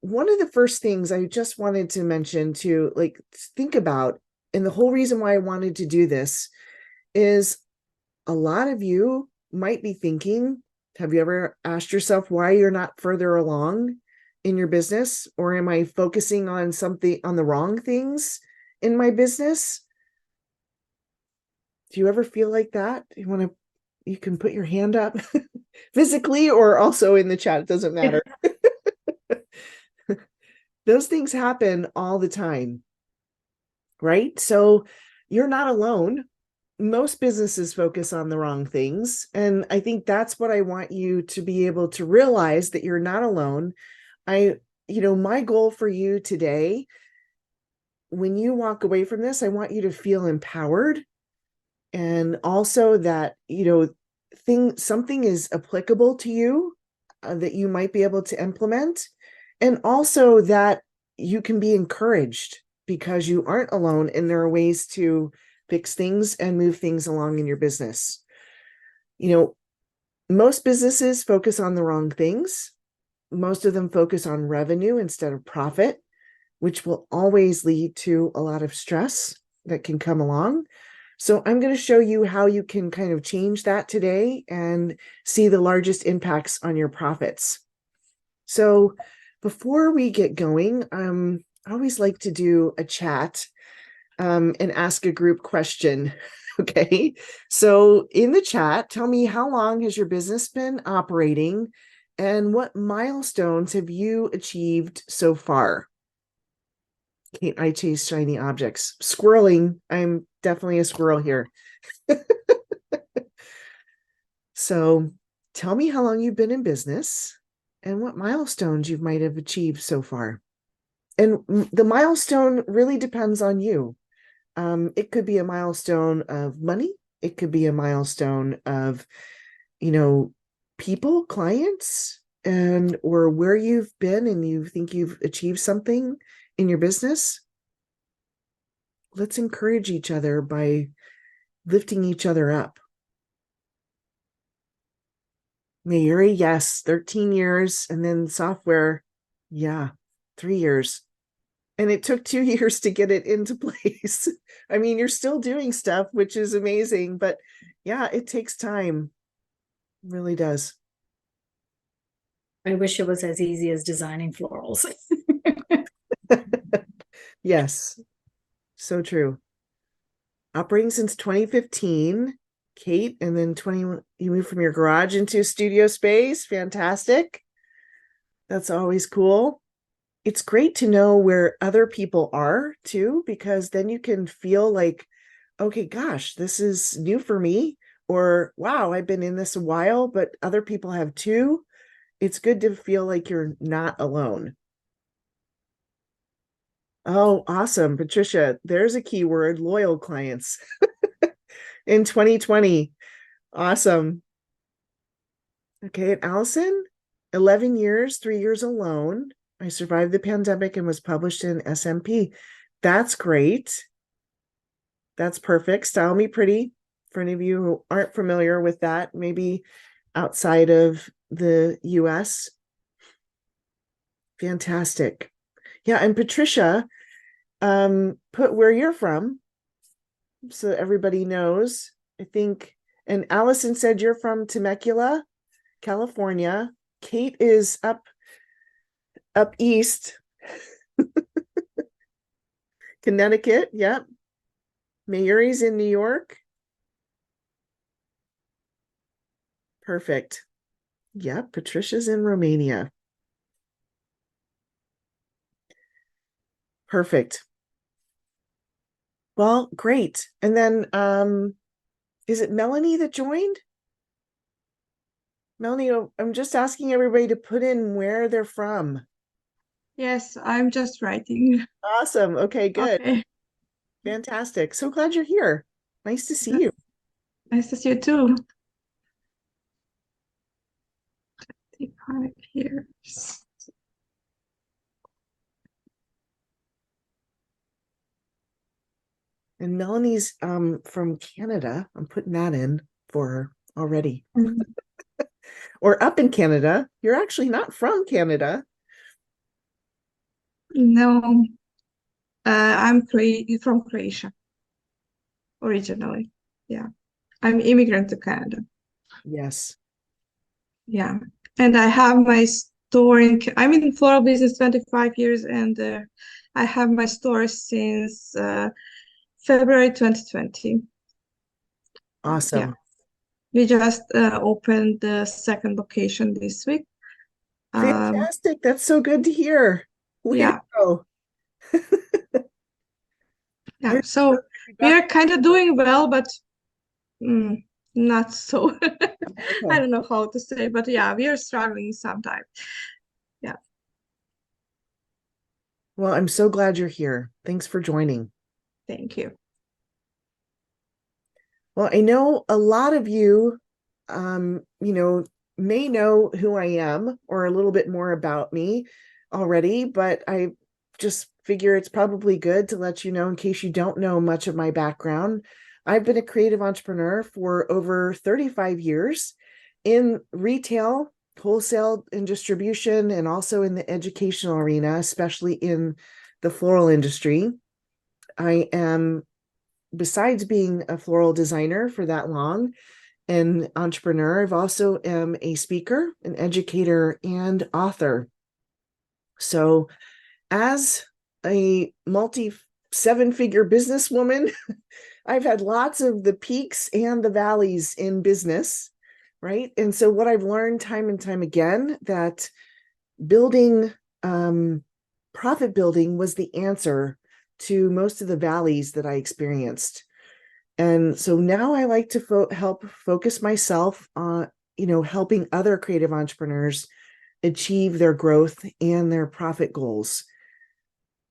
one of the first things I just wanted to mention to like think about, and the whole reason why I wanted to do this is a lot of you might be thinking, have you ever asked yourself why you're not further along in your business? Or am I focusing on something on the wrong things in my business? Do you ever feel like that? You can put your hand up physically or also in the chat. It doesn't matter. Those things happen all the time, right? So you're not alone. Most businesses focus on the wrong things. And I think that's what I want you to be able to realize, that you're not alone. My goal for you today, when you walk away from this, I want you to feel empowered, and also that, something is applicable to you, that you might be able to implement, and also that you can be encouraged because you aren't alone and there are ways to fix things and move things along in your business. Most businesses focus on the wrong things. Most of them focus on revenue instead of profit, which will always lead to a lot of stress that can come along. So I'm going to show you how you can kind of change that today and see the largest impacts on your profits. So before we get going, I always like to do a chat and ask a group question. Okay. So in the chat, tell me, how long has your business been operating and what milestones have you achieved so far? Kate, I chase shiny objects. Squirreling. I'm definitely a squirrel here. So tell me how long you've been in business and what milestones you might have achieved so far. And the milestone really depends on you. It could be a milestone of money. It could be a milestone of, people, clients, or where you've been and you think you've achieved something in your business. Let's encourage each other by lifting each other up. Mayuri, yes, 13 years. And then software, yeah, 3 years. And it took 2 years to get it into place. I mean, you're still doing stuff, which is amazing, but yeah, it takes time. It really does. I wish it was as easy as designing florals. Yes, so true. Operating since 2015, Kate, and then you moved from your garage into studio space. Fantastic. That's always cool. It's great to know where other people are too, because then you can feel like, okay, gosh, this is new for me, or wow, I've been in this a while, but other people have too. It's good to feel like you're not alone. Oh, awesome. Patricia, there's a keyword, loyal clients in 2020. Awesome. Okay, and Allison, 11 years, 3 years alone. I survived the pandemic and was published in SMP. That's great. That's perfect. Style Me Pretty. For any of you who aren't familiar with that, maybe outside of the US. Fantastic. Yeah, and Patricia, put where you're from so everybody knows. I think, and Allison said you're from Temecula, California. Kate is up east, Connecticut. Yep. Mayuri's in New York. Perfect. Yep. Patricia's in Romania. Perfect. Well, great. And then is it Melanie that joined? Melanie, I'm just asking everybody to put in where they're from. Yes, I'm just writing. Awesome. Okay, good. Okay. Fantastic. So glad you're here. Nice to see you. Nice to see you too. 5 years. And Melanie's from Canada. I'm putting that in for her already. Or up in Canada. You're actually not from Canada. No, I'm from Croatia originally. Yeah, I'm immigrant to Canada. Yes. Yeah, and I have my store I'm in floral business 25 years, and I have my store since February 2020. Yeah, Awesome. we just opened the second location this week. Fantastic. That's so good to hear. Way to Yeah, go. I yeah. So be we back. are kind of doing well, but mm, not so. I Okay. don't know how to say, but yeah, we are struggling sometimes. Yeah, Well, I'm so glad you're here. Thanks for joining. thank you. Well, I know a lot of you, may know who I am or a little bit more about me already, but I just figure it's probably good to let you know in case you don't know much of my background. I've been a creative entrepreneur for over 35 years in retail, wholesale, and distribution, and also in the educational arena, especially in the floral industry. I am, besides being a floral designer for that long, an entrepreneur, I've also am a speaker, an educator, and author. So as a multi seven-figure businesswoman, I've had lots of the peaks and the valleys in business, right? And so what I've learned time and time again, that building profit building was the answer to most of the valleys that I experienced. And so now I like to help focus myself on, helping other creative entrepreneurs achieve their growth and their profit goals.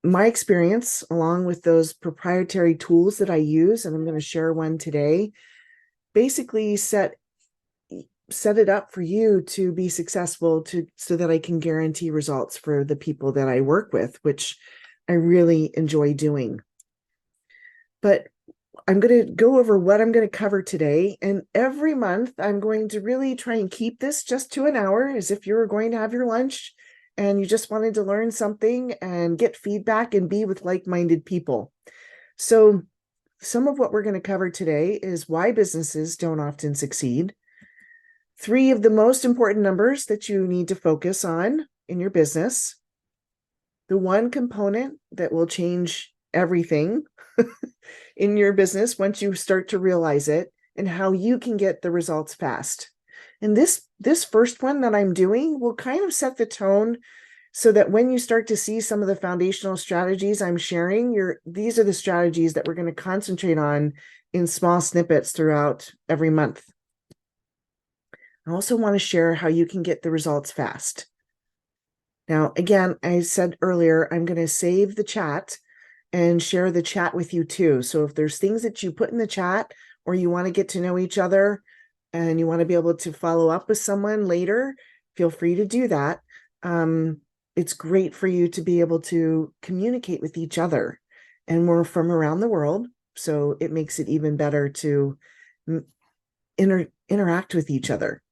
My experience, along with those proprietary tools that I use, and I'm going to share one today, basically set it up for you to be successful, so that I can guarantee results for the people that I work with, which I really enjoy doing. But I'm going to go over what I'm going to cover today. And every month, I'm going to really try and keep this just to an hour, as if you were going to have your lunch and you just wanted to learn something and get feedback and be with like-minded people. So some of what we're going to cover today is why businesses don't often succeed, 3 of the most important numbers that you need to focus on in your business, the one component that will change everything in your business once you start to realize it, and how you can get the results fast. And this first one that I'm doing will kind of set the tone, so that when you start to see some of the foundational strategies I'm sharing, these are the strategies that we're going to concentrate on in small snippets throughout every month. I also want to share how you can get the results fast. Now, again, I said earlier, I'm going to save the chat and share the chat with you too. So if there's things that you put in the chat, or you want to get to know each other and you want to be able to follow up with someone later, feel free to do that. It's great for you to be able to communicate with each other. And we're from around the world, so it makes it even better to interact with each other.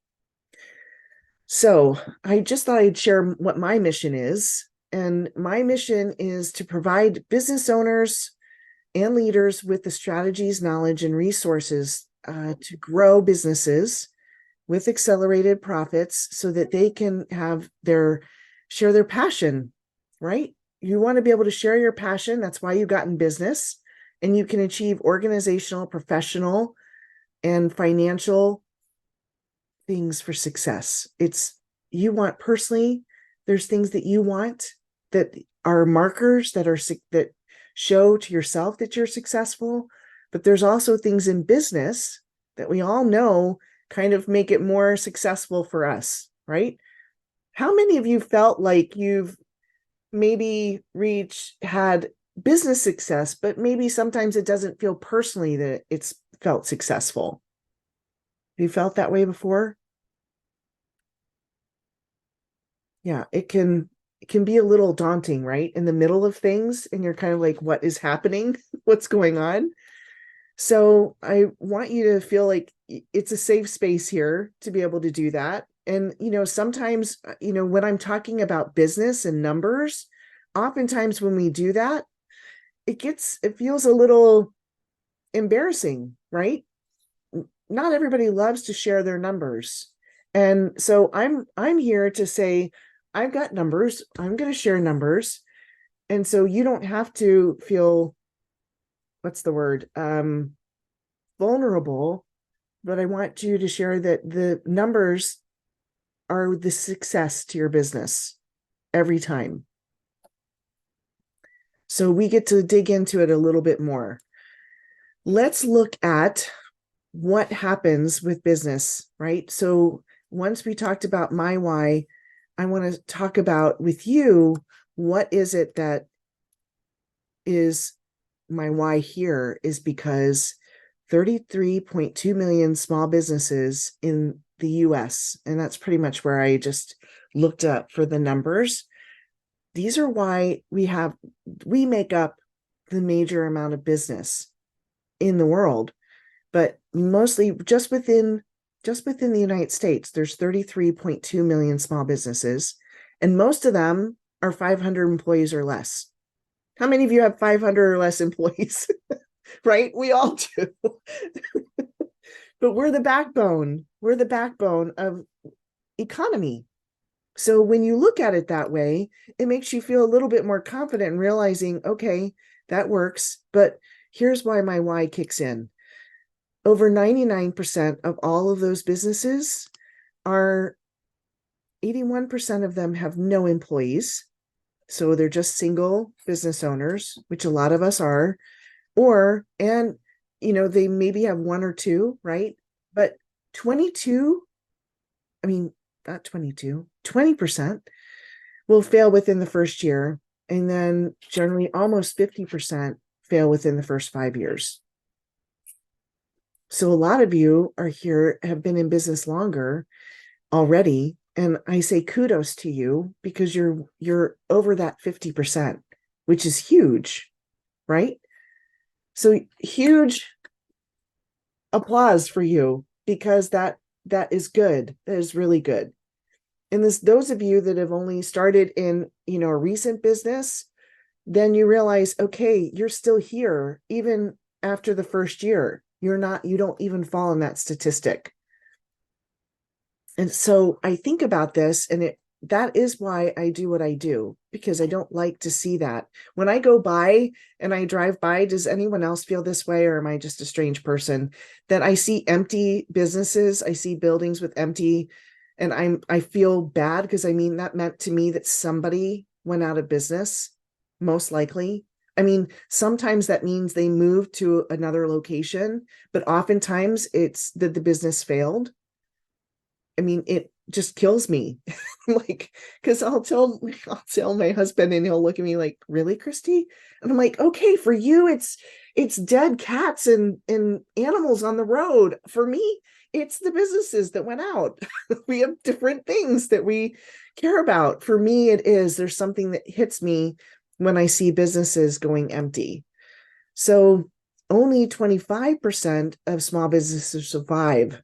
So I just thought I'd share what my mission is. And my mission is to provide business owners and leaders with the strategies, knowledge, and resources to grow businesses with accelerated profits, so that they can share their passion, right? You want to be able to share your passion. That's why you got in business, and you can achieve organizational, professional, and financial things for success. You want personally, there's things that you want that are markers that show to yourself that you're successful, but there's also things in business that we all know kind of make it more successful for us, right? How many of you felt like you've maybe had business success, but maybe sometimes it doesn't feel personally that it's felt successful? Have you felt that way before? Yeah, it can be a little daunting, right? In the middle of things, and you're kind of like, what is happening? What's going on? So I want you to feel like it's a safe space here to be able to do that. And, sometimes, when I'm talking about business and numbers, oftentimes when we do that, it feels a little embarrassing, right? Not everybody loves to share their numbers. And so I'm here to say, I've got numbers, I'm going to share numbers. And so you don't have to feel, what's the word? Vulnerable, but I want you to share that the numbers are the success to your business every time. So we get to dig into it a little bit more. Let's look at what happens with business, right? So once we talked about my why, I want to talk about with you, what is it that is my why here is because 33.2 million small businesses in the US, and that's pretty much where I just looked up for the numbers. These are why we make up the major amount of business in the world, but mostly just within the United States, there's 33.2 million small businesses, and most of them are 500 employees or less. How many of you have 500 or less employees? Right? We all do. But we're the backbone. We're the backbone of economy. So when you look at it that way, it makes you feel a little bit more confident in realizing, okay, that works. But here's why my why kicks in. Over 99% of all of those businesses 81% of them have no employees. So they're just single business owners, which a lot of us are, and they maybe have one or two, right? But 20% will fail within the first year. And then generally almost 50% fail within the first 5 years. So a lot of you have been in business longer already. And I say kudos to you because you're over that 50%, which is huge, right? So huge applause for you, because that is good. That is really good. And those of you that have only started in, a recent business, then you realize, okay, you're still here even after the first year. You don't even fall in that statistic. And so I think about this, and that is why I do what I do, because I don't like to see that. When I go by and I drive by, does anyone else feel this way, or am I just a strange person? That I see empty businesses, I see buildings with empty, and I feel bad, because that meant to me that somebody went out of business, most likely. Sometimes that means they moved to another location, but oftentimes it's that the business failed. It just kills me. Like, because I'll tell my husband, and he'll look at me like, really, Christy? And I'm like, okay, for you, it's dead cats and animals on the road. For me, it's the businesses that went out. We have different things that we care about. For me, there's something that hits me when I see businesses going empty. So only 25% of small businesses survive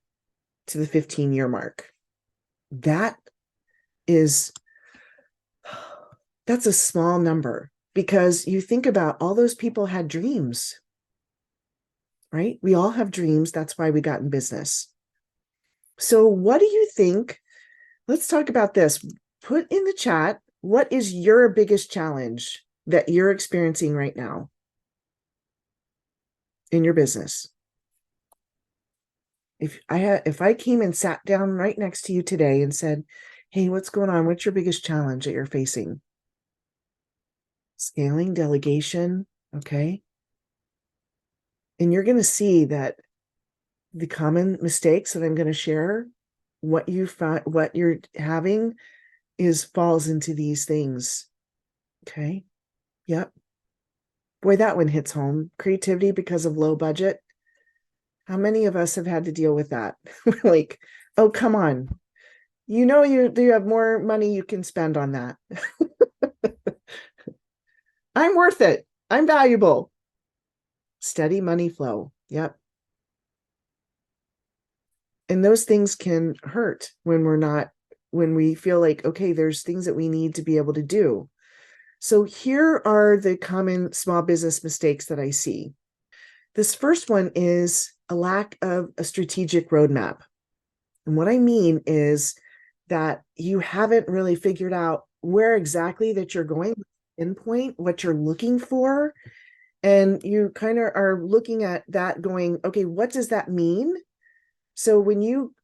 to the 15-year mark. That's a small number, because you think about all those people had dreams, right? We all have dreams. That's why we got in business. So what do you think? Let's talk about this. Put in the chat, what is your biggest challenge that you're experiencing right now in your business? If I came and sat down right next to you today and said, hey, what's going on? What's your biggest challenge that you're facing? Scaling, delegation, okay? And you're going to see that the common mistakes that I'm going to share, what you're having falls into these things. Okay. Yep. Boy, that one hits home. Creativity because of low budget. How many of us have had to deal with that? Like, oh, come on. You have more money you can spend on that. I'm worth it. I'm valuable. Steady money flow. Yep. And those things can hurt when we feel like, okay, there's things that we need to be able to do. So here are the common small business mistakes that I see. This first one is a lack of a strategic roadmap. And what I mean is that you haven't really figured out where exactly that you're going, pinpoint what you're looking for. And you kind of are looking at that going, okay, what does that mean? So when you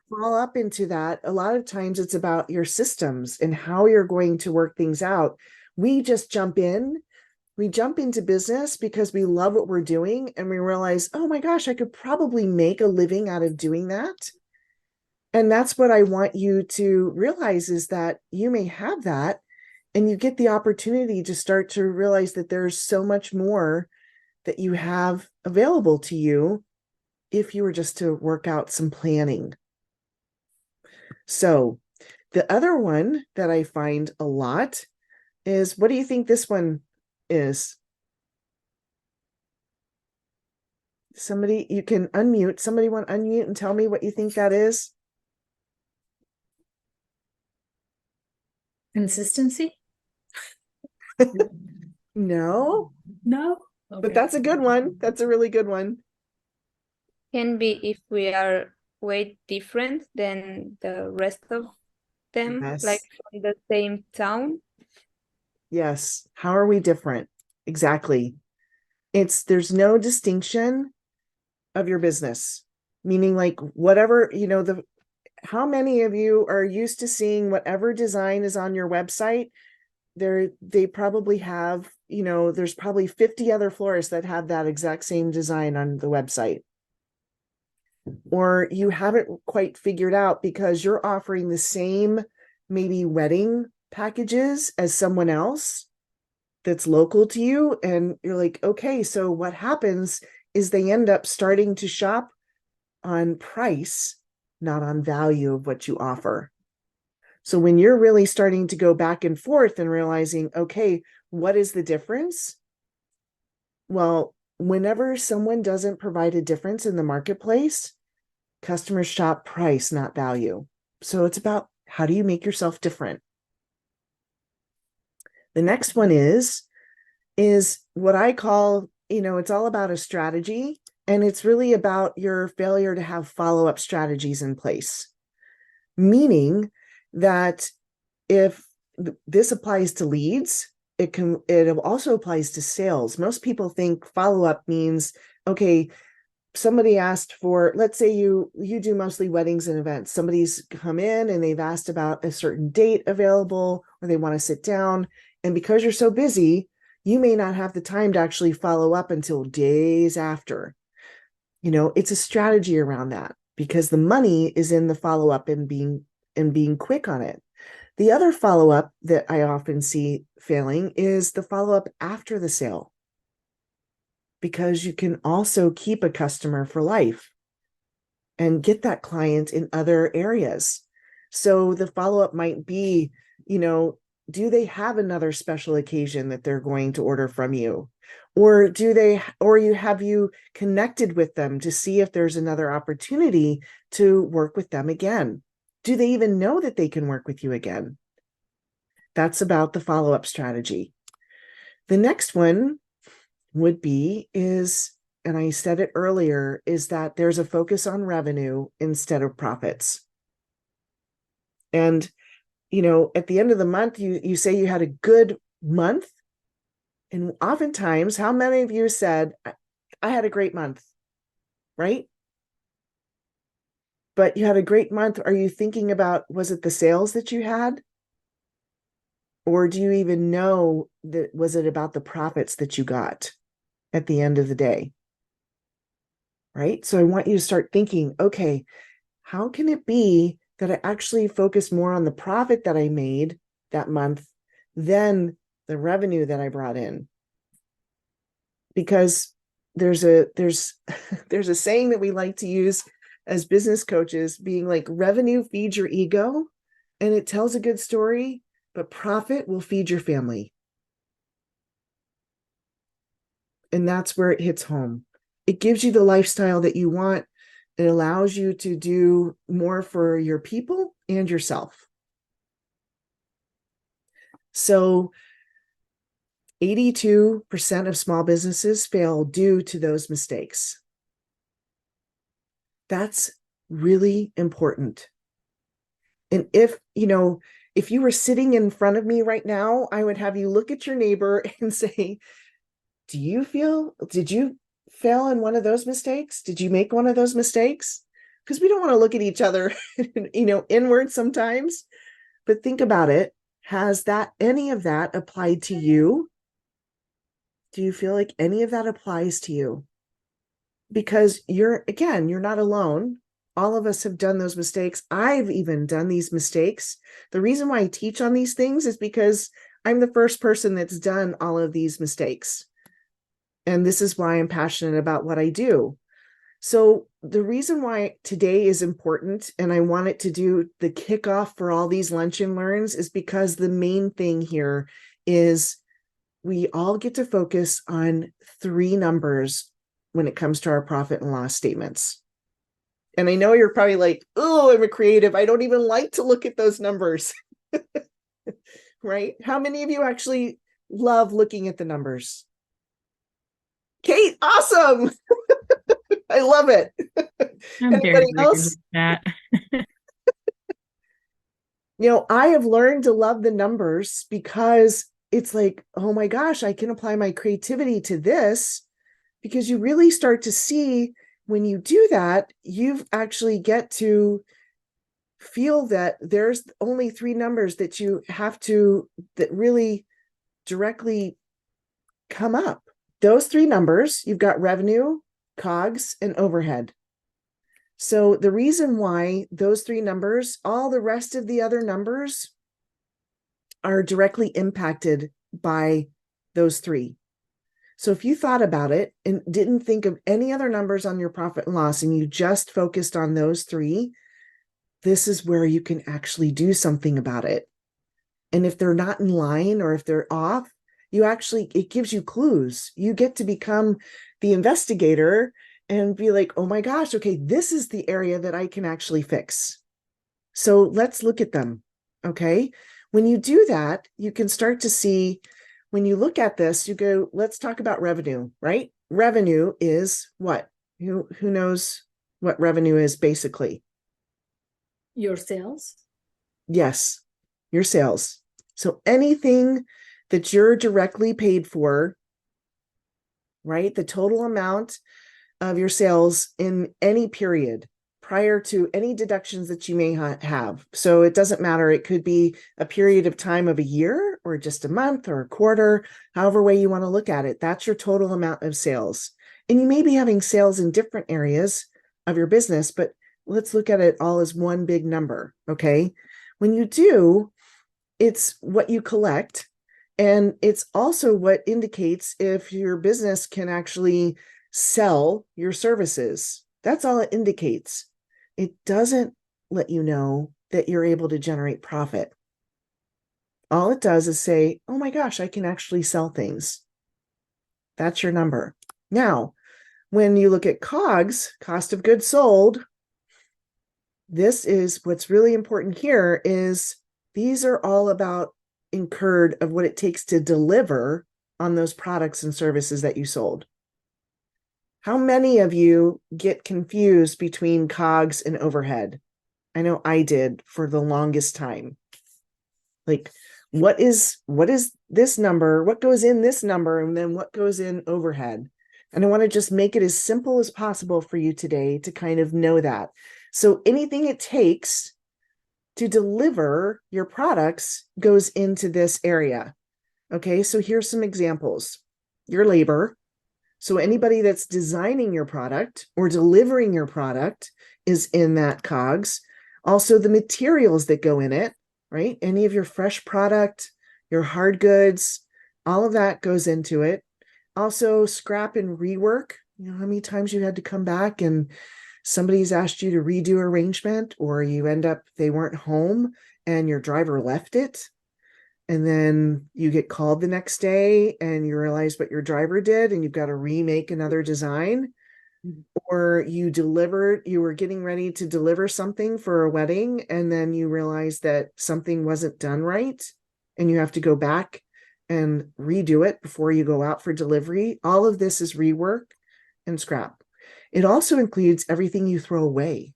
fall up into that, a lot of times it's about your systems and how you're going to work things out. We just jump in. We jump into business because we love what we're doing and we realize, oh my gosh, I could probably make a living out of doing that. And that's what I want you to realize is that you may have that and you get the opportunity to start to realize that there's so much more that you have available to you if you were just to work out some planning. So the other one that I find a lot is, what do you think this one is? Somebody, you can unmute. Somebody want to unmute and tell me what you think that is? Consistency? No, No? but Okay. that's a good one. That's a really good one. Can be if we are way different than the rest of them, Yes. like from the same town. Yes. How are we different? Exactly. There's no distinction of your business, meaning like whatever, how many of you are used to seeing whatever design is on your website? They probably have, there's probably 50 other florists that have that exact same design on the website. Or you haven't quite figured out because you're offering the same maybe wedding packages as someone else that's local to you. And you're like, okay, so what happens is they end up starting to shop on price, not on value of what you offer. So when you're really starting to go back and forth and realizing, okay, what is the difference? Well, whenever someone doesn't provide a difference in the marketplace, customers shop price, not value. So it's about how do you make yourself different? The next one is what I call, it's all about a strategy. And it's really about your failure to have follow-up strategies in place. Meaning that if this applies to leads, it also applies to sales. Most people think follow-up means, okay, somebody asked for, let's say you do mostly weddings and events. Somebody's come in and they've asked about a certain date available, or they want to sit down. And because you're so busy, you may not have the time to actually follow up until days after. It's a strategy around that because the money is in the follow-up and being quick on it. The other follow-up that I often see failing is the follow-up after the sale, because you can also keep a customer for life and get that client in other areas. So the follow-up might be, do they have another special occasion that they're going to order from you? Or have you connected with them to see if there's another opportunity to work with them again? Do they even know that they can work with you again? That's about the follow-up strategy. The next one would be and I said it earlier, is that there's a focus on revenue instead of profits. And, at the end of the month, you say you had a good month. And oftentimes, how many of you said, I had a great month, right? But you had a great month. Are you thinking about, was it the sales that you had? Or do you even know that, was it about the profits that you got at the end of the day? Right? So I want you to start thinking, okay, how can it be that I actually focus more on the profit that I made that month than the revenue that I brought in? Because there's a saying that we like to use as business coaches, being like, revenue feeds your ego and it tells a good story, but profit will feed your family. And that's where it hits home. It gives you the lifestyle that you want. It allows you to do more for your people and yourself. So 82% of small businesses fail due to those mistakes. That's really important. And if you were sitting in front of me right now, I would have you look at your neighbor and say, did you fail in one of those mistakes? Did you make one of those mistakes? Because we don't want to look at each other, inward sometimes. But think about it. Has any of that applied to you? Do you feel like any of that applies to you? Because you're not alone. All of us have done those mistakes. I've even done these mistakes. The reason why I teach on these things is because I'm the first person that's done all of these mistakes. And this is why I'm passionate about what I do. So the reason why today is important, and I want it to do the kickoff for all these lunch and learns, is because the main thing here is we all get to focus on 3 numbers when it comes to our profit and loss statements. And I know you're probably like, oh, I'm a creative. I don't even like to look at those numbers. Right? How many of you actually love looking at the numbers? Kate, awesome. I love it. I'm very Anybody good else? at that. I have learned to love the numbers because it's like, oh my gosh, I can apply my creativity to this, because you really start to see when you do that, you actually get to feel that there's only 3 numbers that you have to, that really directly come up. Those 3 numbers, you've got revenue, COGS, and overhead. So the reason why those 3 numbers, all the rest of the other numbers are directly impacted by those 3. So if you thought about it and didn't think of any other numbers on your profit and loss, and you just focused on those 3, this is where you can actually do something about it. And if they're not in line or if they're off, it gives you clues. You get to become the investigator and be like, oh my gosh, okay, this is the area that I can actually fix. So let's look at them. Okay. When you do that, you can start to see, when you look at this, you go, let's talk about revenue, right? Revenue is what? Who knows what revenue is basically? Your sales. Yes, your sales. So anything that you're directly paid for, right? The total amount of your sales in any period prior to any deductions that you may have. So it doesn't matter. It could be a period of time of a year or just a month or a quarter, however way you want to look at it. That's your total amount of sales. And you may be having sales in different areas of your business, but let's look at it all as one big number. Okay. When you do, it's what you collect. And it's also what indicates if your business can actually sell your services. That's all it indicates. It doesn't let you know that you're able to generate profit. All it does is say, oh my gosh, I can actually sell things. That's your number. Now, when you look at COGS, cost of goods sold, this is what's really important here, is these are all about incurred of what it takes to deliver on those products and services that you sold. How many of you get confused between COGS and overhead? I know I did for the longest time. Like, what is this number? What goes in this number? And then what goes in overhead? And I want to just make it as simple as possible for you today to kind of know that. So anything it takes to deliver your products goes into this area. Okay, so here's some examples. Your labor. So anybody that's designing your product or delivering your product is in that COGS. Also the materials that go in it, right? Any of your fresh product, your hard goods, all of that goes into it. Also scrap and rework. You know how many times you had to come back and somebody's asked you to redo arrangement, or you end up, they weren't home and your driver left it. And then you get called the next day and you realize what your driver did and you've got to remake another design. Or you were getting ready to deliver something for a wedding and then you realize that something wasn't done right and you have to go back and redo it before you go out for delivery. All of this is rework and scrap. It also includes everything you throw away.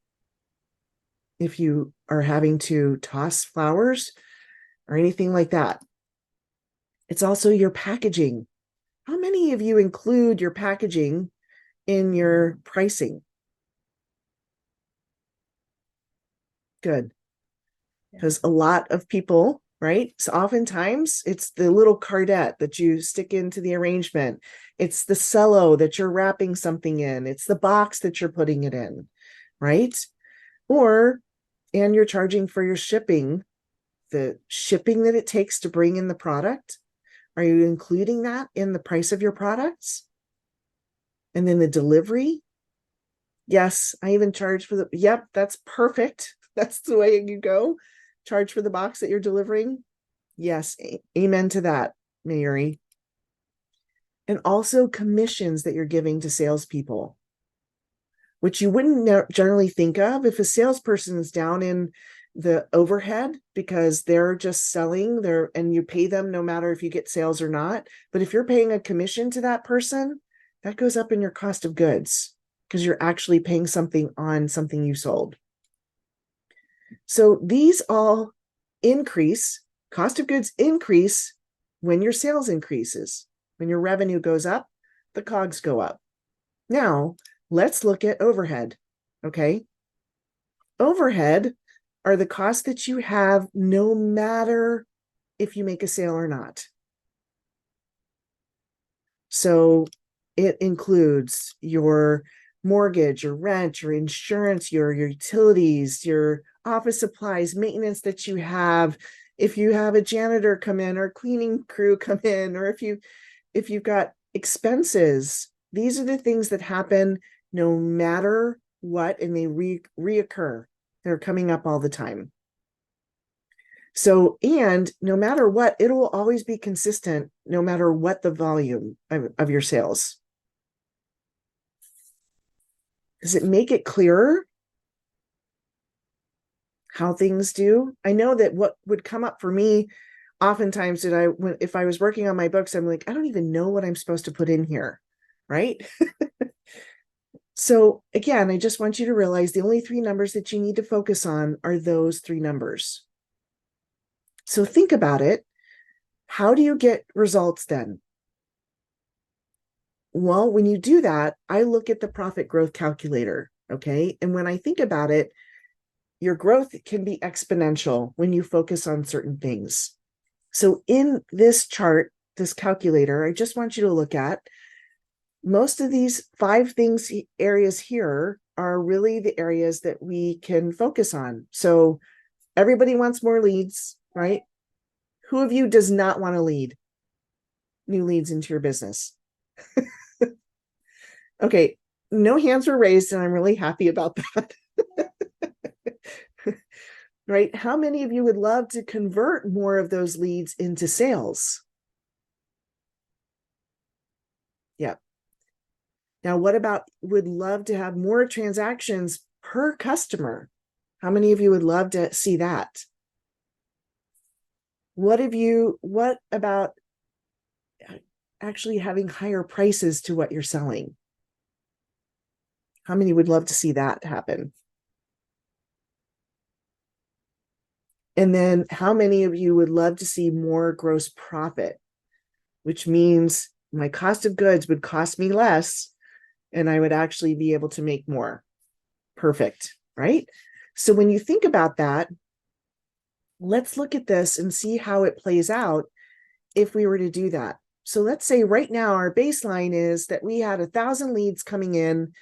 If you are having to toss flowers or anything like that. It's also your packaging. How many of you include your packaging in your pricing? Good. Because a lot of people, right? So oftentimes it's the little cardette that you stick into the arrangement. It's the cello that you're wrapping something in. It's the box that you're putting it in, right? And you're charging for your shipping, the shipping that it takes to bring in the product. Are you including that in the price of your products? And then the delivery? Yes, I even charge for yep, that's perfect. That's the way you go. Charge for the box that you're delivering. Yes, amen to that, Mary. And also commissions that you're giving to salespeople, which you wouldn't generally think of if a salesperson is down in the overhead because they're just selling there and you pay them no matter if you get sales or not. But if you're paying a commission to that person, that goes up in your cost of goods because you're actually paying something on something you sold. So these all increase, cost of goods increase when your sales increases. When your revenue goes up, the COGS go up. Now, let's look at overhead, okay? Overhead are the costs that you have no matter if you make a sale or not. So it includes your mortgage, your rent, your insurance, your utilities, your office supplies, maintenance that you have. If you have a janitor come in or cleaning crew come in, or if you've got expenses, these are the things that happen no matter what, and they reoccur. They're coming up all the time. So, and no matter what, it will always be consistent no matter what the volume of your sales. Does it make it clearer how things do? I know that what would come up for me oftentimes that if I was working on my books, I'm like, I don't even know what I'm supposed to put in here, right? So again, I just want you to realize the only three numbers that you need to focus on are those three numbers. So think about it. How do you get results then? Well, when you do that, I look at the profit growth calculator, okay? And when I think about it, your growth can be exponential when you focus on certain things. So in this chart, this calculator, I just want you to look at most of these 5 things areas here are really the areas that we can focus on. So everybody wants more leads, right? Who of you does not want to lead new leads into your business? Okay, no hands were raised, and I'm really happy about that. Right? How many of you would love to convert more of those leads into sales? Yeah. Now, what about would love to have more transactions per customer? How many of you would love to see that? What about actually having higher prices to what you're selling? How many would love to see that happen? And then how many of you would love to see more gross profit, which means my cost of goods would cost me less and I would actually be able to make more? Perfect, right? So when you think about that, let's look at this and see how it plays out if we were to do that. So let's say right now our baseline is that we had 1,000 leads coming in,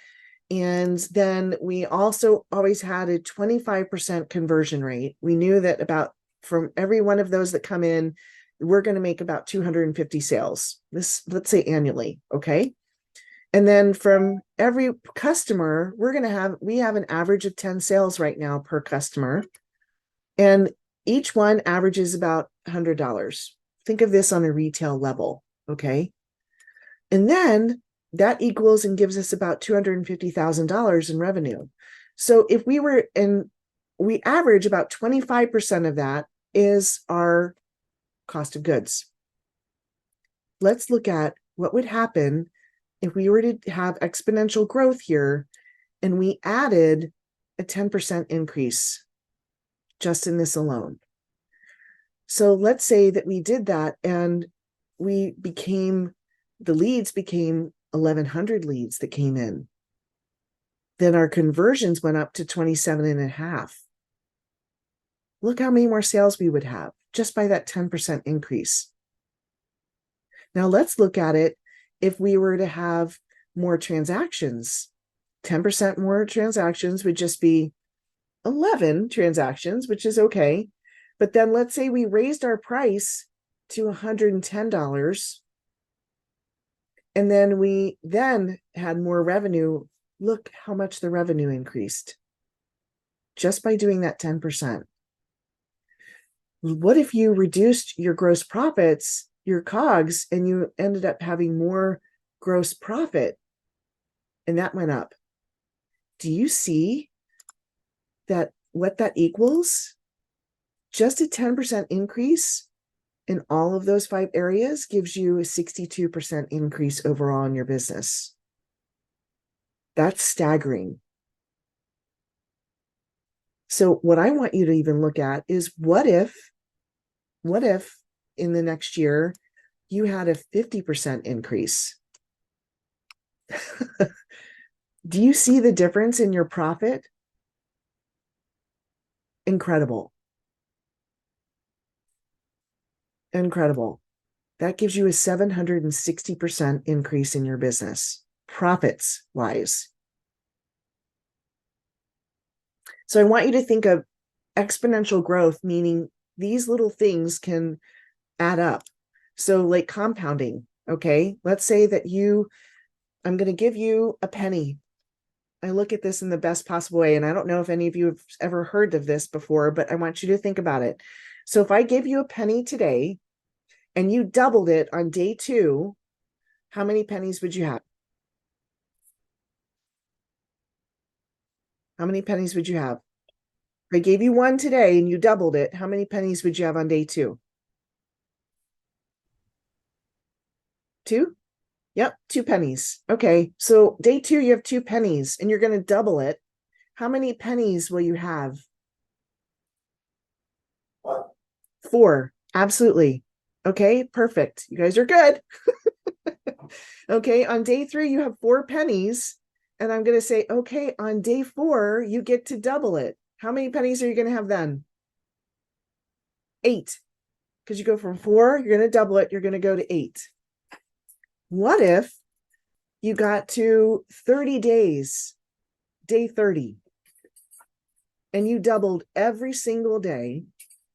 and then we also always had a 25% conversion rate. We knew that from every one of those that come in, we're going to make about 250 sales. Let's say annually, okay? And then from every customer, we have an average of 10 sales right now per customer. And each one averages about $100. Think of this on a retail level, okay? And then that equals and gives us about $250,000 in revenue. So if we average about 25% of that is our cost of goods. let's look at what would happen if we were to have exponential growth here and we added a 10% increase just in this alone. So let's say that we did that and the leads became 1,100 leads that came in. Then our conversions went up to 27.5. Look how many more sales we would have just by that 10% increase. Now let's look at it if we were to have more transactions. 10% more transactions would just be 11 transactions, which is okay. But then let's say we raised our price to $110, and then we had more revenue. Look how much the revenue increased just by doing that 10%. What if you reduced your gross profits, your COGS, and you ended up having more gross profit and that went up? Do you see that what that equals? Just a 10% increase in all of those 5 areas gives you a 62% increase overall in your business. That's staggering. So what I want you to even look at is what if in the next year you had a 50% increase? Do you see the difference in your profit? Incredible. Incredible. That gives you a 760% increase in your business, profits wise. So I want you to think of exponential growth, meaning these little things can add up. So like compounding, okay? Let's say that I'm going to give you a penny. I look at this in the best possible way, and I don't know if any of you have ever heard of this before, but I want you to think about it. So if I gave you a penny today and you doubled it on day 2, how many pennies would you have? How many pennies would you have? If I gave you 1 today and you doubled it, how many pennies would you have on day 2? 2? Yep, 2 pennies. Okay, so day 2, you have 2 pennies and you're going to double it. How many pennies will you have? 4. Absolutely. Okay, perfect. You guys are good. Okay, on day 3, you have 4 pennies. And I'm going to say, okay, on day 4, you get to double it. How many pennies are you going to have then? 8. Because you go from 4, you're going to double it, you're going to go to 8. What if you got to 30 days, day 30, and you doubled every single day?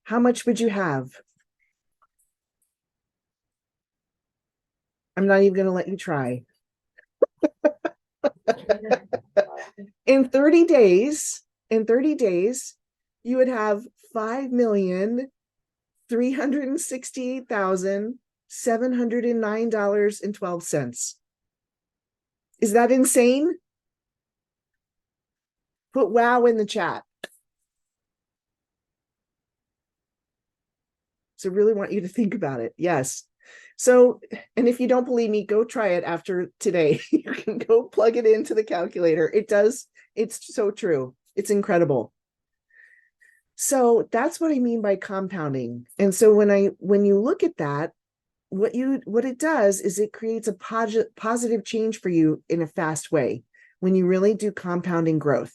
How much would you have? I'm not even going to let you try. In 30 days, you would have $5,368,709.12. Is that insane? Put wow in the chat. So really want you to think about it. Yes. So, and if you don't believe me, go try it after today. You can go plug it into the calculator. It's so true. It's incredible. So that's what I mean by compounding. And so when you look at that, what it does is it creates a positive change for you in a fast way when you really do compounding growth.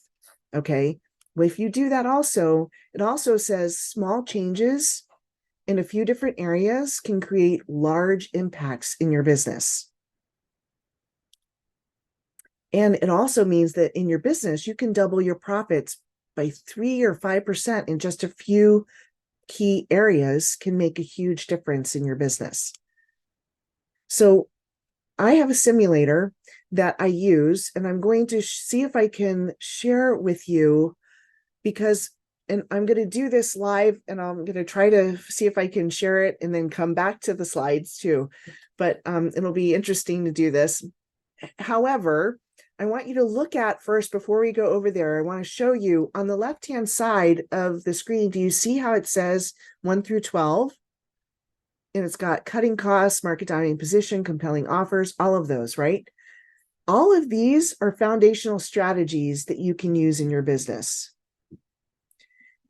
Okay. Well, if you do that also, it also says small changes in a few different areas can create large impacts in your business. And it also means that in your business, you can double your profits by 3 or 5% in just a few key areas can make a huge difference in your business. So I have a simulator that I use, and I'm going to see if I can share with you and I'm going to do this live, and I'm going to try to see if I can share it and then come back to the slides too. But it'll be interesting to do this. However, I want you to look at first, before we go over there, I want to show you on the left-hand side of the screen. Do you see how it says 1 through 12? and it's got cutting costs, market dominating position, compelling offers, all of those, right? All of these are foundational strategies that you can use in your business.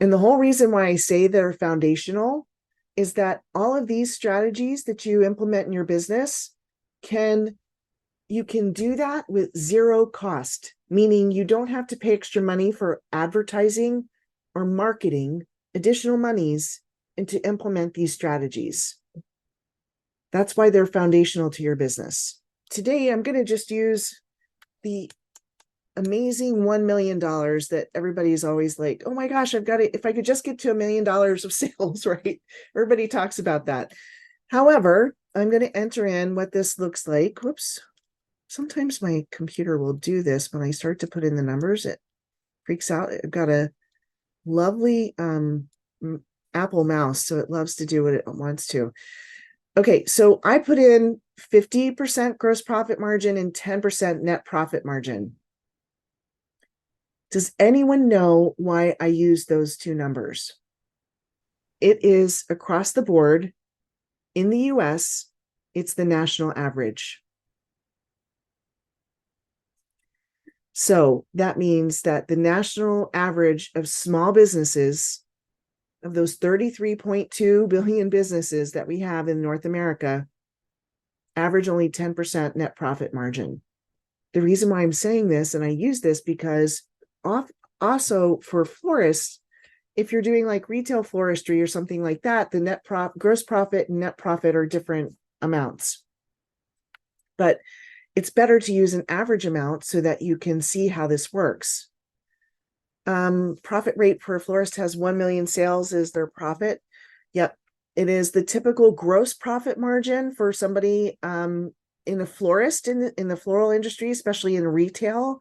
And the whole reason why I say they're foundational is that all of these strategies that you implement in your business you can do that with zero cost, meaning you don't have to pay extra money for advertising or marketing, additional monies, and to implement these strategies. That's why they're foundational to your business. Today, I'm going to just use the amazing $1 million that everybody's always like, oh my gosh, I've got it. If I could just get to $1 million of sales, right? Everybody talks about that. However, I'm going to enter in what this looks like. Whoops. Sometimes my computer will do this when I start to put in the numbers. It freaks out. I've got a lovely Apple mouse, so it loves to do what it wants to. Okay, so I put in 50% gross profit margin and 10% net profit margin. Does anyone know why I use those two numbers? It is across the board. In the US, it's the national average. So that means that the national average of small businesses, of those 33.2 billion businesses that we have in North America, average only 10% net profit margin. The reason why I'm saying this, and I use this because also for florists, if you're doing like retail floristry or something like that, the gross profit and net profit are different amounts. But it's better to use an average amount so that you can see how this works. Profit rate for a florist has 1 million sales is their profit. Yep. It is the typical gross profit margin for somebody in a florist in the floral industry, especially in retail.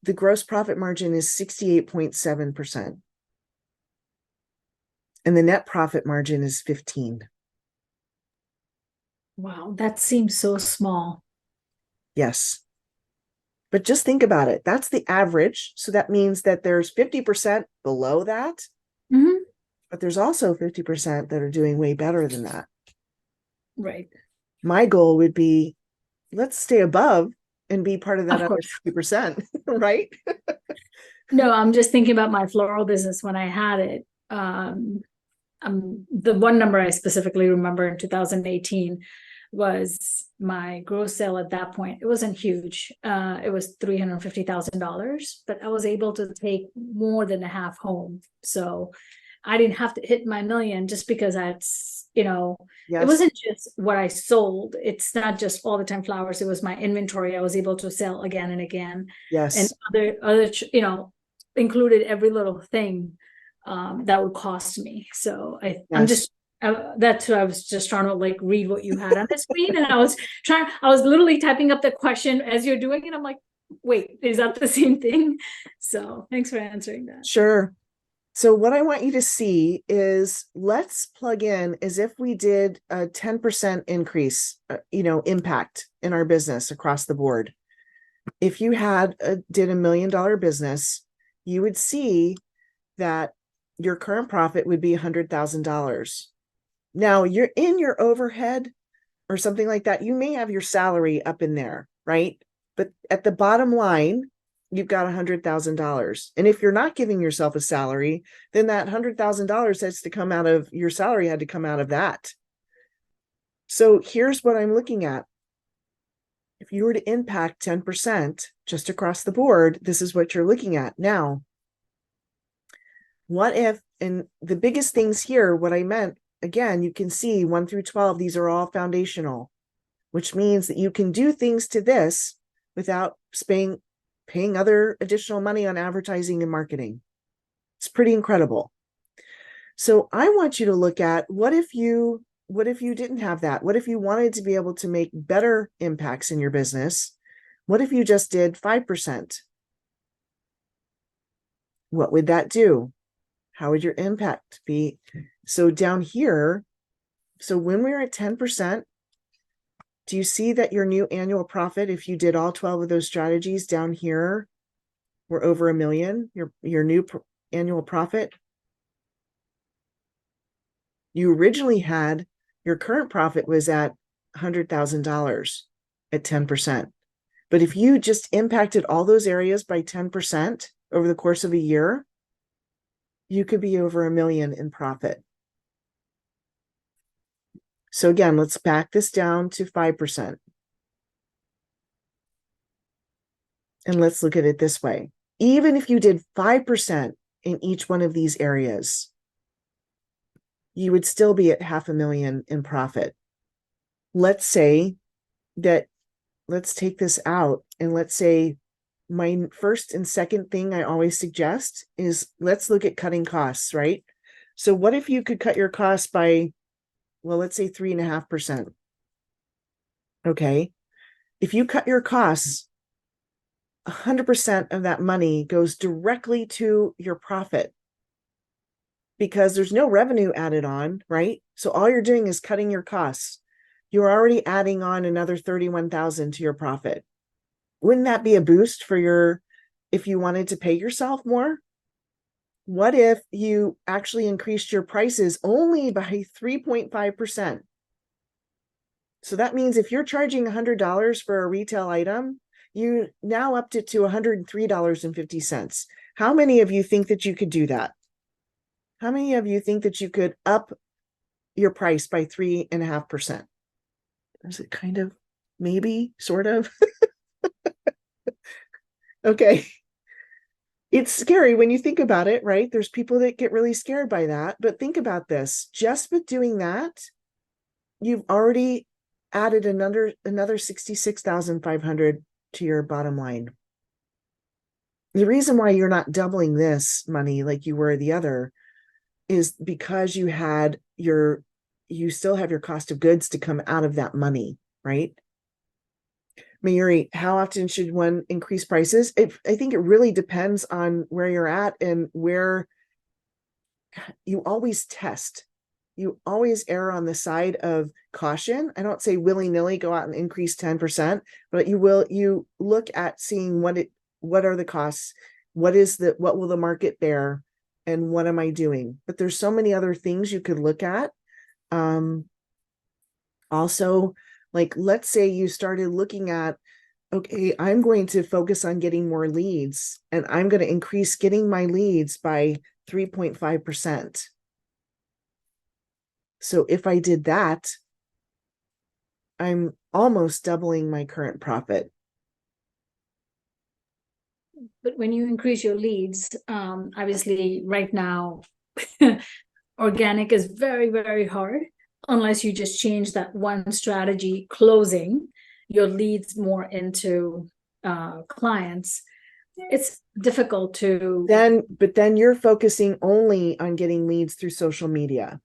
The gross profit margin is 68.7%. And the net profit margin is 15%. Wow, that seems so small. Yes. But just think about it. That's the average. So that means that there's 50% below that, Mm-hmm. but there's also 50% that are doing way better than that. Right. My goal would be, let's stay above and be part of that Of other course. 50%, right? No, I'm just thinking about my floral business when I had it. The one number I specifically remember in 2018 was my gross sale at that point. It wasn't huge. It was $350,000, but I was able to take more than a half home. So I didn't have to hit my million just because Yes. it wasn't just what I sold. It's not just all the time flowers. It was my inventory. I was able to sell again and again. Yes. And other, included every little thing that would cost me. So that's what I was just trying to like read what you had on the screen. And I was literally typing up the question as you're doing it. I'm like, wait, is that the same thing? So thanks for answering that. Sure. So what I want you to see is let's plug in as if we did a 10% increase, impact in our business across the board. If you did $1 million business, you would see that your current profit would be $100,000. Now you're in your overhead or something like that. You may have your salary up in there, right? But at the bottom line, you've got $100,000. And if you're not giving yourself a salary, then that $100,000 has to come out of your salary, had to come out of that. So here's what I'm looking at. If you were to impact 10% just across the board, this is what you're looking at. Now, what if, and the biggest things here, what I meant, again, you can see 1 through 12, these are all foundational, which means that you can do things to this without paying other additional money on advertising and marketing. It's pretty incredible. So I want you to look at what if you didn't have that? What if you wanted to be able to make better impacts in your business? What if you just did 5%? What would that do? How would your impact be? So down here, so when we're at 10%, do you see that your new annual profit, if you did all 12 of those strategies down here, we're over $1 million, your new annual profit? You originally had Your current profit was at $100,000 at 10%. But if you just impacted all those areas by 10% over the course of a year, you could be over $1 million in profit. So again, let's back this down to 5%. And let's look at it this way. Even if you did 5% in each one of these areas, you would still be at $500,000 in profit. Let's say that, let's take this out, and let's say my first and second thing I always suggest is let's look at cutting costs, right? So what if you could cut your costs by, well, let's say 3.5%. Okay. If you cut your costs, 100% of that money goes directly to your profit because there's no revenue added on, right? So all you're doing is cutting your costs. You're already adding on another 31,000 to your profit. Wouldn't that be a boost for your, if you wanted to pay yourself more? What if you actually increased your prices only by 3.5%? So that means if you're charging $100 for a retail item, you now upped it to $103.50. How many of you think that you could do that? How many of you think that you could up your price by 3.5%? Is it kind of, maybe, sort of? Okay. It's scary when you think about it, right? There's people that get really scared by that, but think about this. Just with doing that, you've already added another 66,500 to your bottom line. The reason why you're not doubling this money like you were the other is because you still have your cost of goods to come out of that money, right? Mayuri, how often should one increase prices? I think it really depends on where you're at and where you always test. You always err on the side of caution. I don't say willy-nilly go out and increase 10%, but you look at seeing what are the costs, what will the market bear, and what am I doing? But there's so many other things you could look at. Also, like, let's say you started looking at, okay, I'm going to focus on getting more leads, and I'm going to increase getting my leads by 3.5%. So if I did that, I'm almost doubling my current profit. But when you increase your leads, obviously right now, organic is very, very hard unless you just change that one strategy, closing your leads more into clients. It's difficult to but then you're focusing only on getting leads through social media.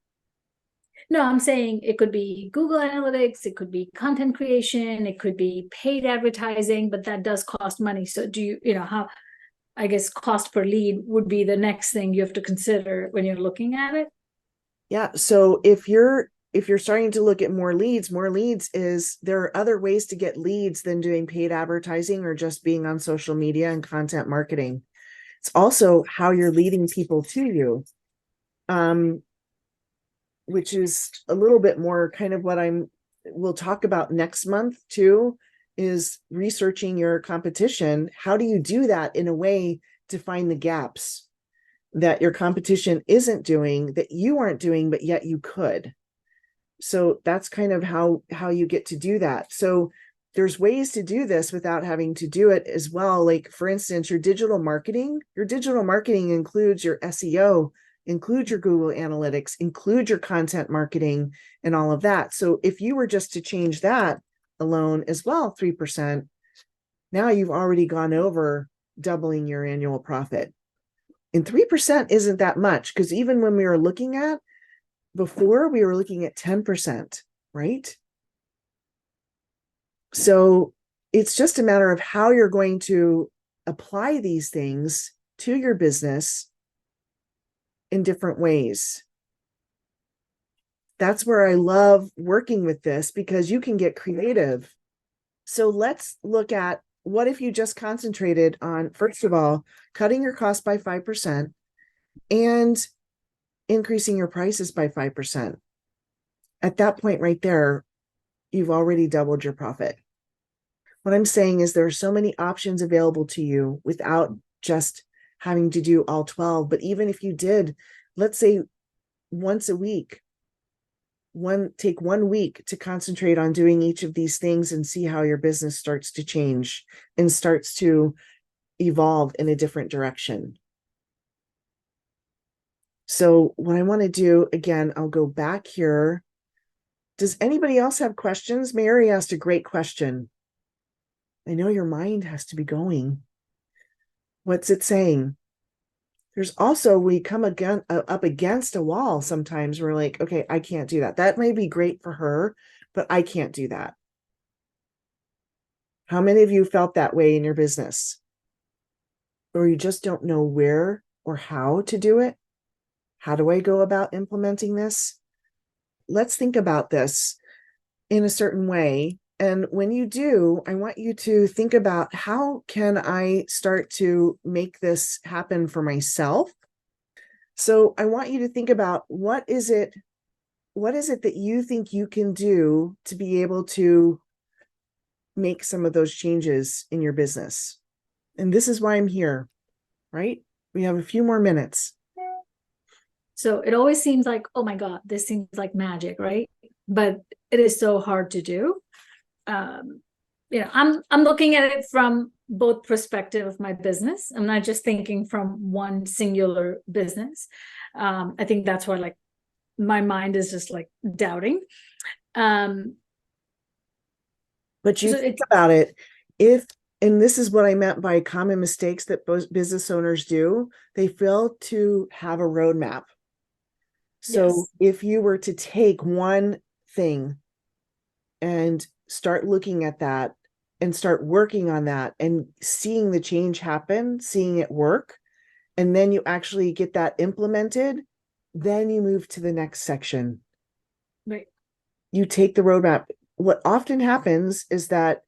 No, I'm saying it could be Google Analytics, it could be content creation, it could be paid advertising, but that does cost money. So how, I guess cost per lead would be the next thing you have to consider when you're looking at it. Yeah. So if you're starting to look at more leads is, there are other ways to get leads than doing paid advertising or just being on social media and content marketing. It's also how you're leading people to you. Which is a little bit more kind of what we'll talk about next month too, is researching your competition. How do you do that in a way to find the gaps that your competition isn't doing, that you aren't doing, but yet you could? So that's kind of how you get to do that. So there's ways to do this without having to do it as well. Like, for instance, your digital marketing includes your SEO, include your Google Analytics, include your content marketing and all of that. So if you were just to change that alone as well, 3%, now you've already gone over doubling your annual profit. And 3% isn't that much, because even when we were looking at before, we were looking at 10%, right? So it's just a matter of how you're going to apply these things to your business in different ways. That's where I love working with this, because you can get creative. So let's look at, what if you just concentrated on, first of all, cutting your cost by 5% and increasing your prices by 5%. at that point right there, you've already doubled your profit. What I'm saying is there are so many options available to you without just having to do all 12. But even if you did, let's say once a week, take 1 week to concentrate on doing each of these things and see how your business starts to change and starts to evolve in a different direction. So what I want to do, again, I'll go back here. Does anybody else have questions? Mary asked a great question. I know your mind has to be going. What's it saying? There's also, we come again up against a wall sometimes. We're like, okay, I can't do that. That may be great for her, but I can't do that. How many of you felt that way in your business? Or you just don't know where or how to do it? How do I go about implementing this? Let's think about this in a certain way. And when you do, I want you to think about, how can I start to make this happen for myself? So I want you to think about, what is it that you think you can do to be able to make some of those changes in your business? And this is why I'm here, right? We have a few more minutes. So it always seems like, oh my God, this seems like magic, right? But it is so hard to do. I'm looking at it from both perspective of my business. I'm not just thinking from one singular business. I think that's why, like, my mind is just like doubting. But you think about it, and this is what I meant by common mistakes that both business owners do. They fail to have a roadmap. So yes. If you were to take one thing and start looking at that and start working on that and seeing the change happen, seeing it work, and then you actually get that implemented, then you move to the next section. Right. You take the roadmap. What often happens is that,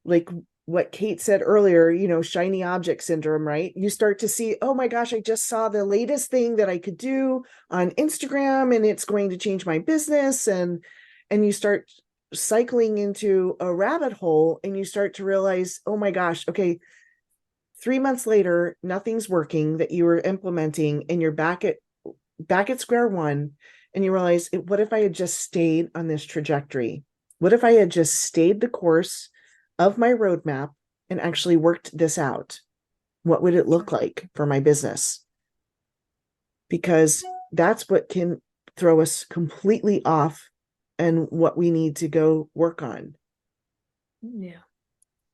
like what Kate said earlier, shiny object syndrome, right? You start to see, oh my gosh, I just saw the latest thing that I could do on Instagram and it's going to change my business. And you start cycling into a rabbit hole and you start to realize, oh my gosh, okay, 3 months later, nothing's working that you were implementing, and you're back at square one. And you realize, what if I had just stayed on this trajectory? What if I had just stayed the course of my roadmap and actually worked this out? What would it look like for my business? Because that's what can throw us completely off and what we need to go work on. Yeah.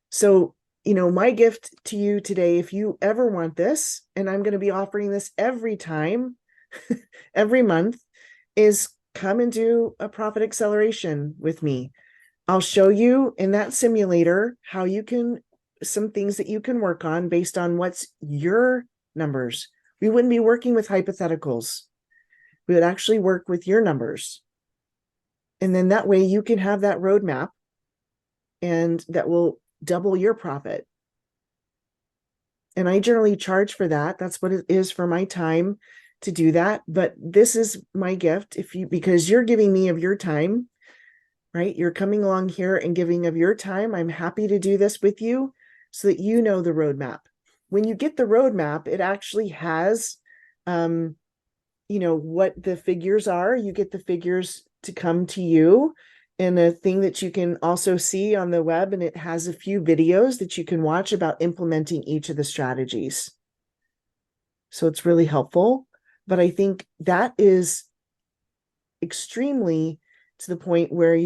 So, my gift to you today, if you ever want this, and I'm going to be offering this every time, every month, is come and do a profit acceleration with me. I'll show you in that simulator how you can, some things that you can work on based on what's your numbers. We wouldn't be working with hypotheticals. We would actually work with your numbers. And then that way you can have that roadmap, and that will double your profit. And I generally charge for that. That's what it is for my time to do that. But this is my gift, because you're giving me of your time, right? You're coming along here and giving of your time. I'm happy to do this with you so that you know the roadmap. When you get the roadmap, it actually has, what the figures are. You get the figures to come to you, and a thing that you can also see on the web. And it has a few videos that you can watch about implementing each of the strategies. So it's really helpful. But I think that is extremely to the point where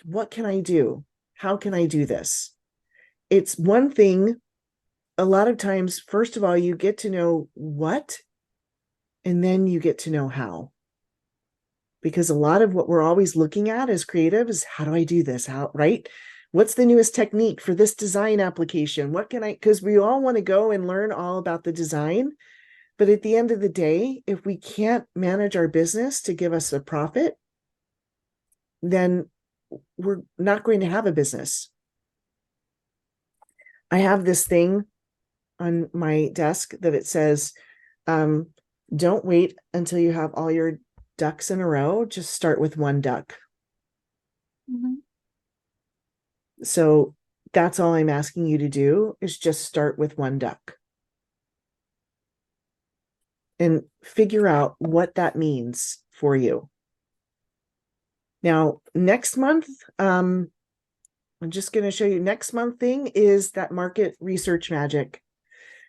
what can I do? How can I do this? It's one thing. A lot of times, first of all, you get to know what, and then you get to know how. Because a lot of what we're always looking at as creative is, how do I do this? How, right? What's the newest technique for this design application? Because we all want to go and learn all about the design. But at the end of the day, if we can't manage our business to give us a profit, then we're not going to have a business. I have this thing on my desk that it says, don't wait until you have all your ducks in a row. Just start with one duck. Mhm. So that's all I'm asking you to do is just start with one duck and figure out what that means for you. Now, next month, I'm just going to show you next month thing is that market research magic.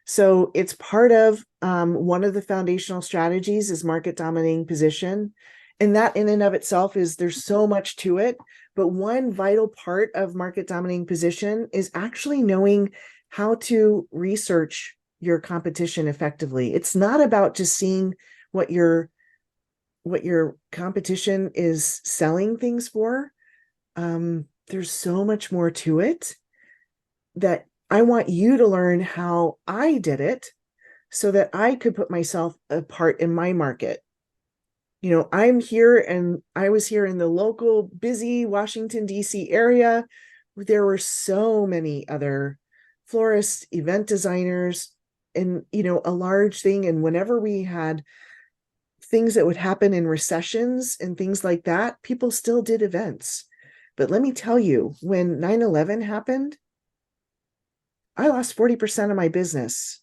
So it's part of one of the foundational strategies is market dominating position. And that in and of itself is there's so much to it. But one vital part of market dominating position is actually knowing how to research your competition effectively. It's not about just seeing what your competition is selling things for. There's so much more to it that I want you to learn how I did it so that I could put myself apart in my market. You know, I'm here and I was here in the local busy Washington, D.C. area. There were so many other florists, event designers, and, you know, a large thing. And whenever we had things that would happen in recessions and things like that, people still did events. But let me tell you, when 9/11 happened, I lost 40% of my business.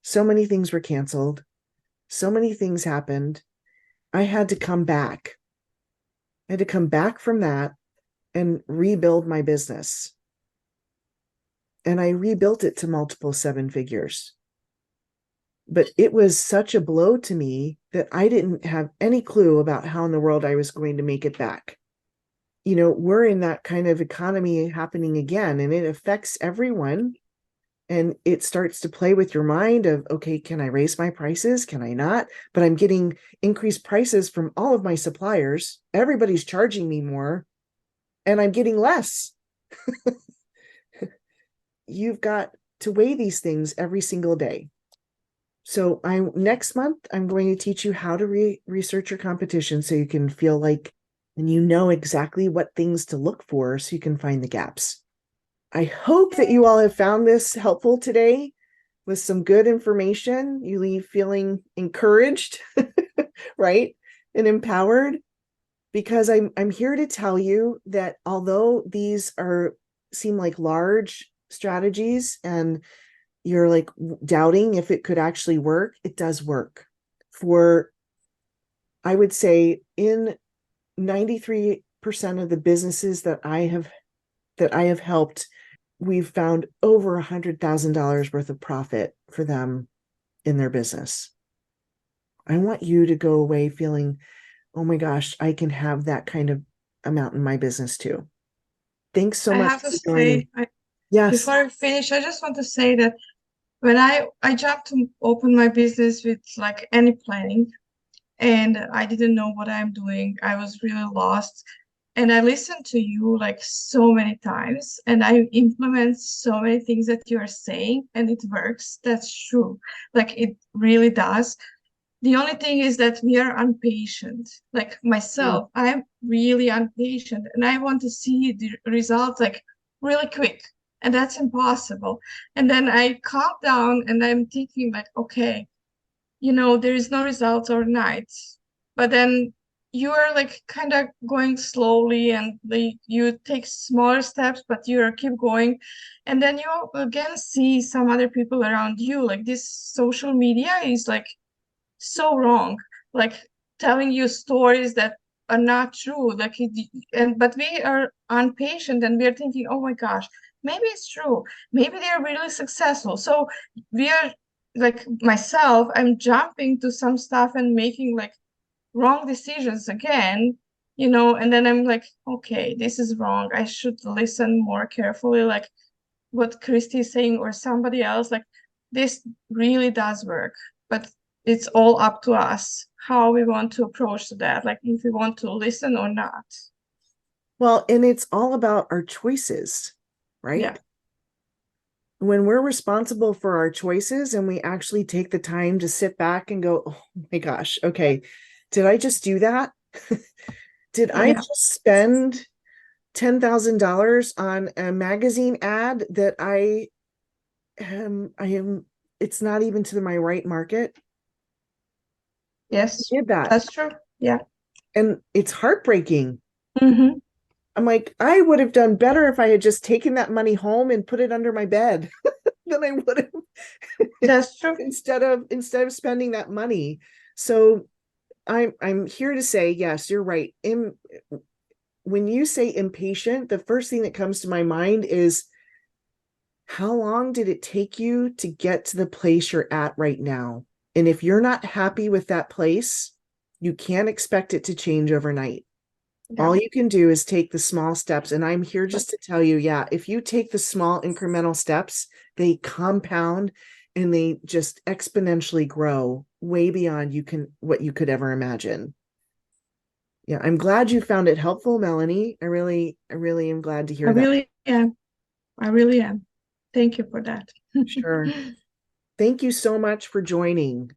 So many things were canceled. So many things happened. I had to come back. I had to come back from that and rebuild my business. And I rebuilt it to multiple seven figures. But it was such a blow to me that I didn't have any clue about how in the world I was going to make it back. You know, we're in that kind of economy happening again, and it affects everyone. And it starts to play with your mind of, okay, can I raise my prices? Can I not? But I'm getting increased prices from all of my suppliers. Everybody's charging me more, and I'm getting less. You've got to weigh these things every single day. So next month, I'm going to teach you how to research your competition so you can feel like, and you know exactly what things to look for so you can find the gaps. I hope that you all have found this helpful today with some good information. You leave feeling encouraged, right? And empowered, because I'm here to tell you that although these seem like large strategies and you're like doubting if it could actually work, it does work. For, I would say, in 93% of the businesses that I have helped, we've found over $100,000 worth of profit for them in their business. I want you to go away feeling, oh my gosh, I can have that kind of amount in my business too. Thanks so I much have to for joining. say, Yes. before I finish, I just want to say that when I jumped to open my business with like any planning, and I didn't know what I'm doing. I was really lost. And I listened to you like so many times, and I implement so many things that you are saying, and it works. That's true. Like it really does. The only thing is that we are impatient. Like myself, I'm really impatient, and I want to see the results like really quick, and that's impossible. And then I calm down and I'm thinking like, okay, there is no results overnight, but then you are like kind of going slowly, and you take smaller steps, but you keep going, and then you again see some other people around you. Like this social media is like so wrong, like telling you stories that are not true, but we are impatient and we are thinking, oh my gosh, maybe it's true, maybe they're really successful. So we are, like myself, I'm jumping to some stuff and making like wrong decisions again, and then I'm like, okay, this is wrong, I should listen more carefully, like what Christy is saying or somebody else. Like this really does work, but it's all up to us how we want to approach that, like if we want to listen or not. Well, and it's all about our choices, right? Yeah. When we're responsible for our choices and we actually take the time to sit back and go, oh my gosh, okay, did I just do that? Did I just spend $10,000 on a magazine ad that it's not even to my right market? Yes, I did that. that's true. Yeah. And it's heartbreaking. Mm-hmm. I'm like, I would have done better if I had just taken that money home and put it under my bed than I would have That's true. instead of spending that money. So I'm here to say, yes, you're right. When you say impatient, the first thing that comes to my mind is, how long did it take you to get to the place you're at right now? And if you're not happy with that place, you can't expect it to change overnight. Yeah. All you can do is take the small steps. And I'm here just to tell you, yeah, if you take the small incremental steps, they compound and they just exponentially grow way beyond what you could ever imagine. Yeah, I'm glad you found it helpful, Melanie. I really am glad to hear I that. really am. I really am. Thank you for that. Sure. Thank you so much for joining.